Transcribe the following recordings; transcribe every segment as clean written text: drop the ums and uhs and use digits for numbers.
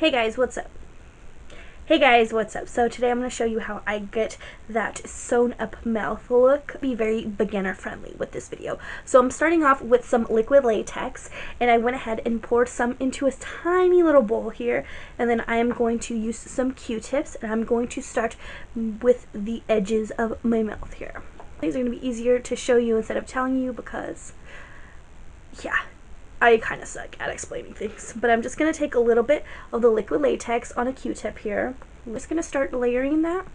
Hey guys, what's up? Hey guys, what's up? So today I'm going to show you how I get that sewn up mouth look. Be very beginner friendly with this video. So I'm starting off with some liquid latex, and I went ahead and poured some into a tiny little bowl here, and then I am going to use some Q-tips, and I'm going to start with the edges of my mouth here. These are going to be easier to show you instead of telling you because, yeah, I kind of suck at explaining things, but I'm just going to take a little bit of the liquid latex on a Q-tip here. I'm just going to start layering that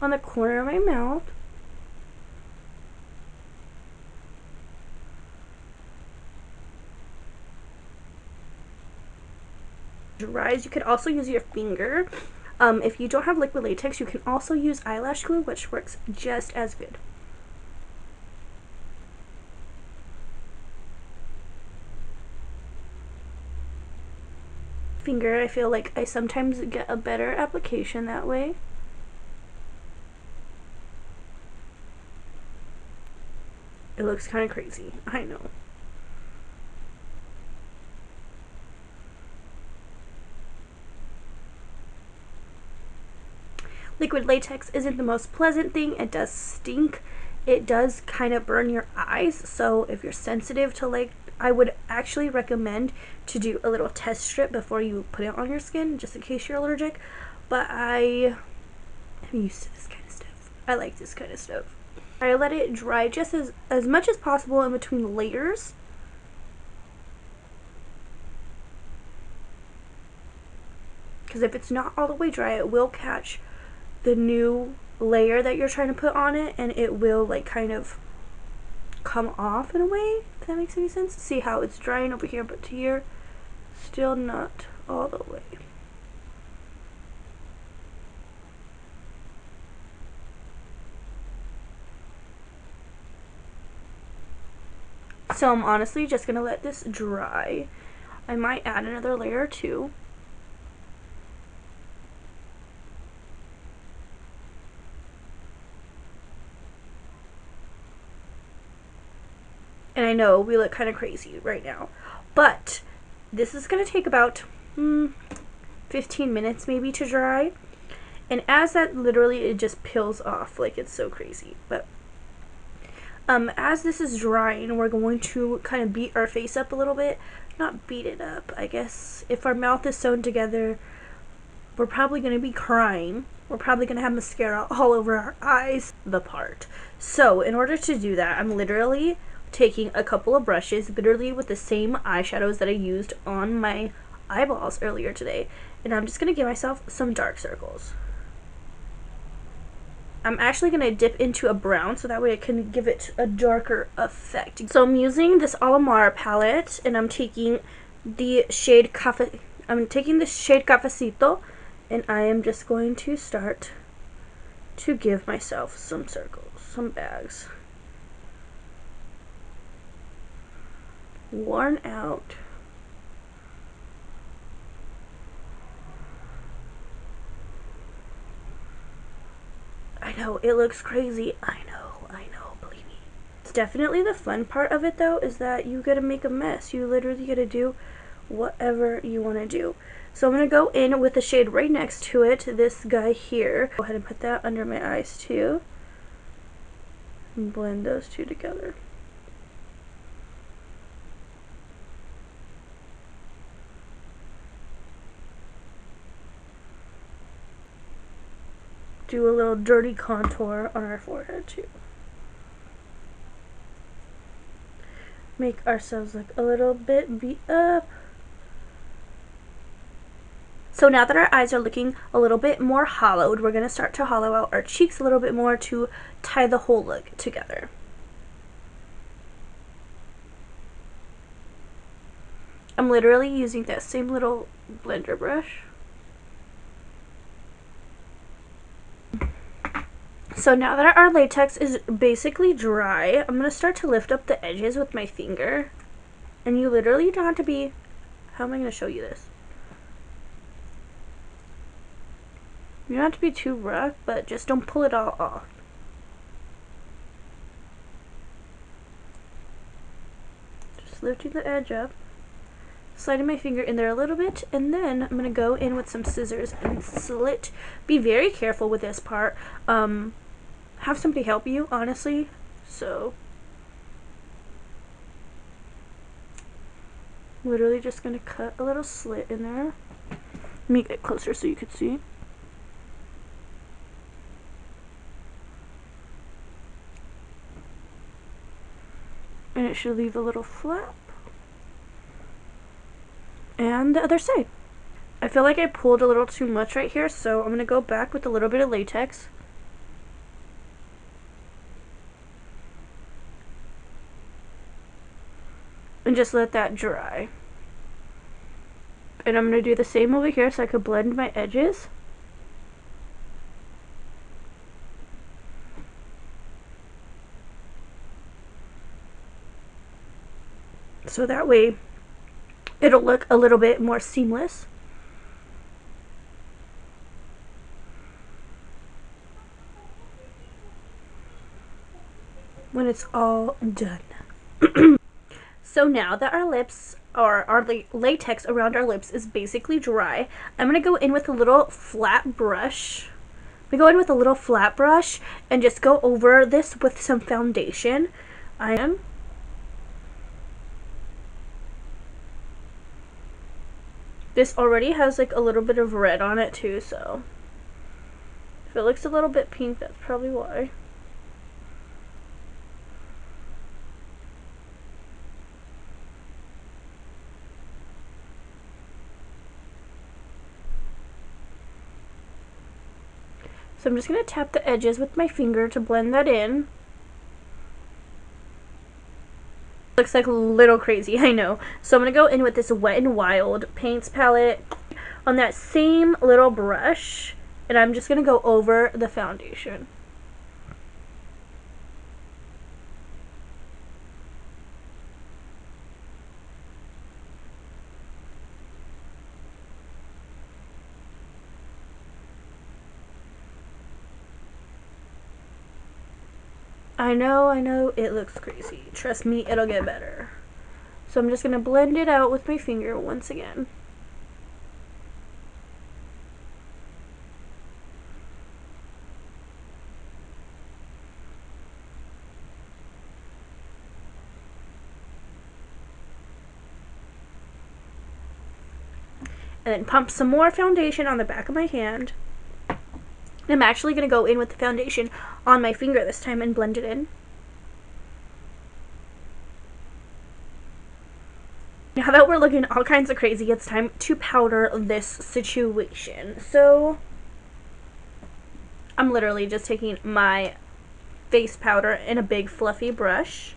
on the corner of my mouth. Dries, you could also use your finger. If you don't have liquid latex, you can also use eyelash glue, which works just as good. Finger, I feel like I sometimes get a better application that way. It looks kind of crazy, I know. Liquid latex isn't the most pleasant thing. It does stink. It does kind of burn your eyes, so if you're sensitive to I would actually recommend to do a little test strip before you put it on your skin, just in case you're allergic. But I am used to this kind of stuff. I like this kind of stuff. I let it dry just as much as possible in between layers. Because if it's not all the way dry, it will catch the new layer that you're trying to put on it, and it will kind of come off in a way, if that makes any sense. See how it's drying over here, but to here, still not all the way. So I'm honestly just gonna let this dry. I might add another layer or two. And I know we look kind of crazy right now, but this is going to take about 15 minutes maybe to dry. And as that, literally it just peels off, like it's so crazy. But as this is drying, we're going to kind of beat our face up a little bit. Not beat it up, I guess. If our mouth is sewn together, we're probably going to be crying. We're probably going to have mascara all over our eyes, the part. So in order to do that, I'm literally taking a couple of brushes, literally with the same eyeshadows that I used on my eyeballs earlier today, and I'm just going to give myself some dark circles. I'm actually going to dip into a brown so that way I can give it a darker effect. So I'm using this Alamar palette, and I'm taking the shade Cafecito, and I am just going to start to give myself some circles, some bags. Worn out. I know, it looks crazy. I know, believe me. It's definitely the fun part of it though, is that you gotta make a mess. You literally gotta do whatever you want to do. So I'm gonna go in with the shade right next to it, this guy here. Go ahead and put that under my eyes too. And blend those two together. Do a little dirty contour on our forehead too. Make ourselves look a little bit beat up. So now that our eyes are looking a little bit more hollowed, we're going to start to hollow out our cheeks a little bit more to tie the whole look together. I'm literally using that same little blender brush. So now that our latex is basically dry, I'm going to start to lift up the edges with my finger. And you literally don't have to be... How am I going to show you this? You don't have to be too rough, but just don't pull it all off. Just lifting the edge up. sliding my finger in there a little bit, and then I'm gonna go in with some scissors and slit. Be very careful with this part. Have somebody help you, honestly. So literally just gonna cut a little slit in there. Let me get closer so you can see. And it should leave a little flap. And the other side. I feel like I pulled a little too much right here, so I'm gonna go back with a little bit of latex. And just let that dry. And I'm going to do the same over here so I could blend my edges. So that way it'll look a little bit more seamless. When it's all done. So now that our lips, or our latex around our lips is basically dry, I'm going to go in with a little flat brush. I'm going to go in with a little flat brush and just go over this with some foundation. This already has like a little bit of red on it too, so if it looks a little bit pink, that's probably why. So I'm just going to tap the edges with my finger to blend that in. Looks like a little crazy, I know. So I'm going to go in with this Wet n Wild paints palette on that same little brush, and I'm just going to go over the foundation. I know, it looks crazy. Trust me, it'll get better. So I'm just going to blend it out with my finger once again. And then pump some more foundation on the back of my hand. I'm actually going to go in with the foundation on my finger this time and blend it in. Now that we're looking all kinds of crazy, it's time to powder this situation. So I'm literally just taking my face powder in a big fluffy brush,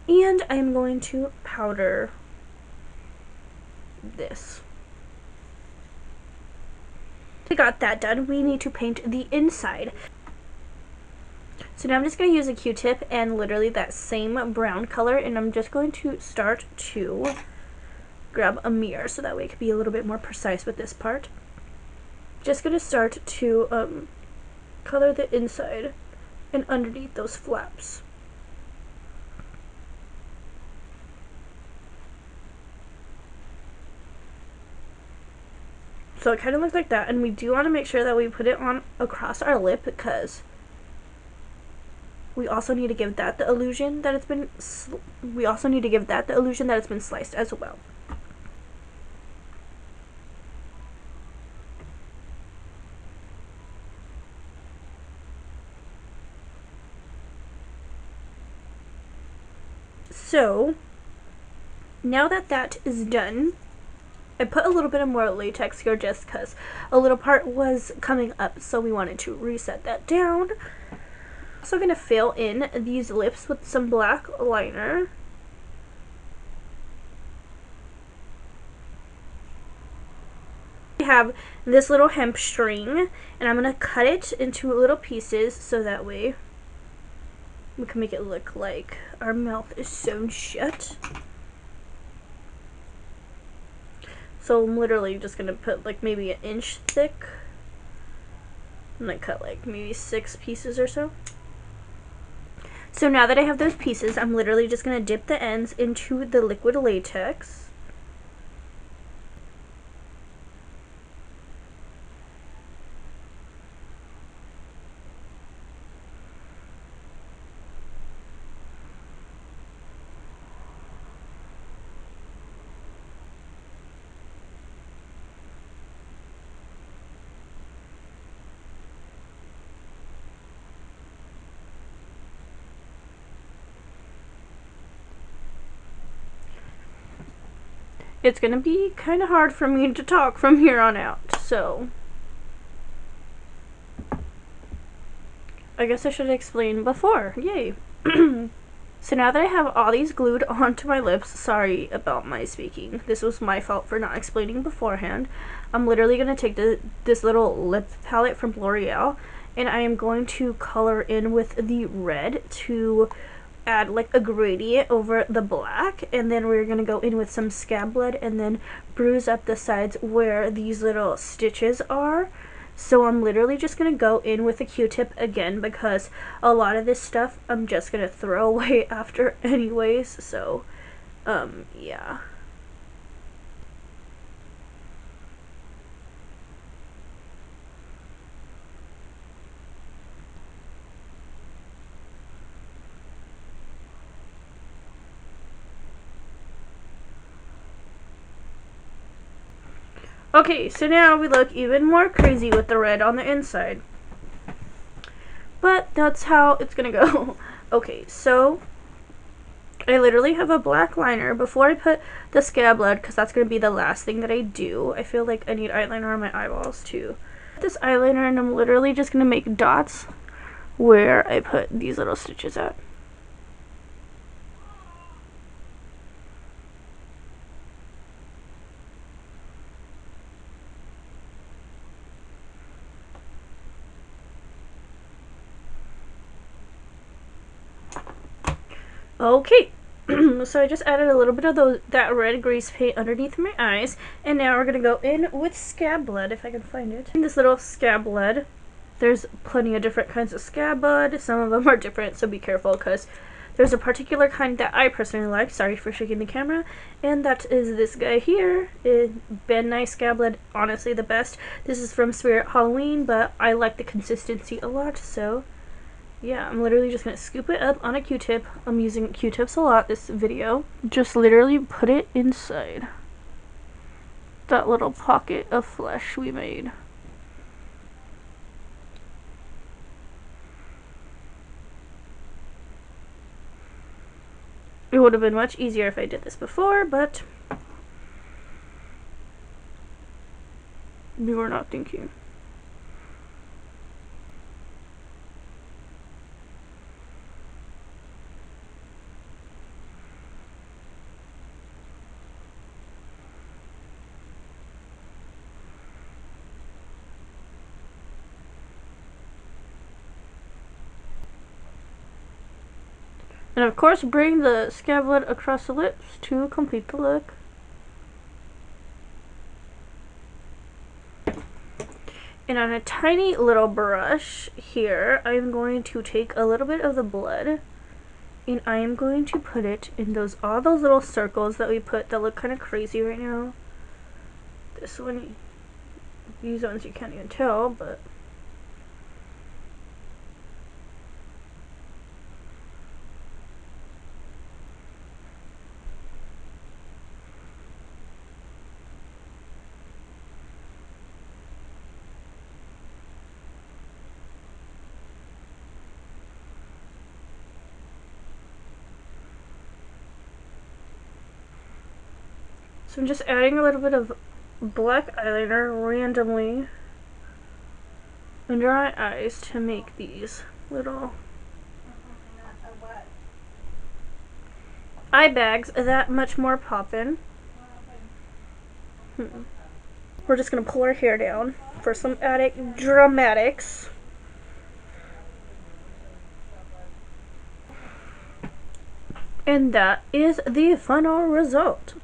and I'm going to powder this. We got that done. We need to paint the inside. So now I'm just going to use a Q-tip and literally that same brown color, and I'm just going to start to grab a mirror so that way it can be a little bit more precise with this part. Just going to start to color the inside and underneath those flaps. So it kind of looks like that, and we do want to make sure that we put it on across our lip because we also need to give that the illusion that it's been sliced as well. So now that that is done, I put a little bit of more latex here just because a little part was coming up, so we wanted to reset that down. Also going to fill in these lips with some black liner. We have this little hemp string, and I'm going to cut it into little pieces so that way we can make it look like our mouth is sewn shut. So I'm literally just going to put like maybe an inch thick. I'm going to cut like maybe 6 pieces or so. So now that I have those pieces, I'm literally just going to dip the ends into the liquid latex. it's gonna be kind of hard for me to talk from here on out, so I guess I should explain before. Yay. So now that I have all these glued onto my lips, sorry about my speaking. This was my fault for not explaining beforehand. I'm literally going to take this little lip palette from L'Oreal, and I am going to color in with the red to add like a gradient over the black, and then we're going to go in with some scab blood and then bruise up the sides where these little stitches are. So I'm literally just going to go in with a Q-tip again because a lot of this stuff I'm just going to throw away after anyways. So, yeah. Okay, so now we look even more crazy with the red on the inside. But that's how it's gonna go. Okay, so I literally have a black liner before I put the scab blood, because that's gonna be the last thing that I do. I feel like I need eyeliner on my eyeballs too. This eyeliner, and I'm literally just gonna make dots where I put these little stitches at. Okay, so I just added a little bit of that red grease paint underneath my eyes, and now we're going to go in with scab blood, if I can find it. In this little scab blood, there's plenty of different kinds of scab blood. Some of them are different, so be careful, because there's a particular kind that I personally like. Sorry for shaking the camera. And that is this guy here. Ben Nye Scab Blood, honestly the best. This is from Spirit Halloween, but I like the consistency a lot, so yeah, I'm literally just going to scoop it up on a Q-tip. I'm using Q-tips a lot this video. Just literally put it inside that little pocket of flesh we made. It would have been much easier if I did this before, but we were not thinking. And of course, bring the scab blood across the lips to complete the look. And on a tiny little brush here, I'm going to take a little bit of the blood, and I am going to put it in all those little circles that we put that look kind of crazy right now. This one, these ones you can't even tell, but so I'm just adding a little bit of black eyeliner randomly under my eyes to make these little eye bags that much more poppin'. We're just gonna pull our hair down for some added dramatics. And that is the final result.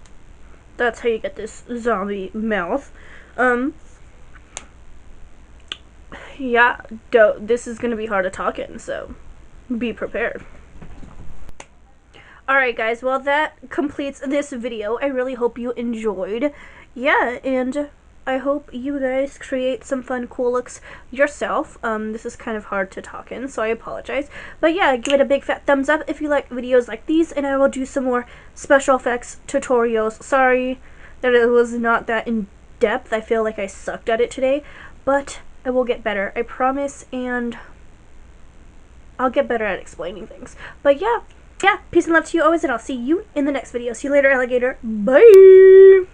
That's how you get this zombie mouth. Yeah, this is gonna be hard to talk in, so be prepared. Alright guys, well that completes this video. I really hope you enjoyed. Yeah, and I hope you guys create some fun, cool looks yourself. This is kind of hard to talk in, so I apologize. But yeah, give it a big fat thumbs up if you like videos like these, and I will do some more special effects tutorials. Sorry that it was not that in depth. I feel like I sucked at it today, but I will get better, I promise, and I'll get better at explaining things. But yeah, Yeah, peace and love to you always, and I'll see you in the next video. See you later, alligator. Bye!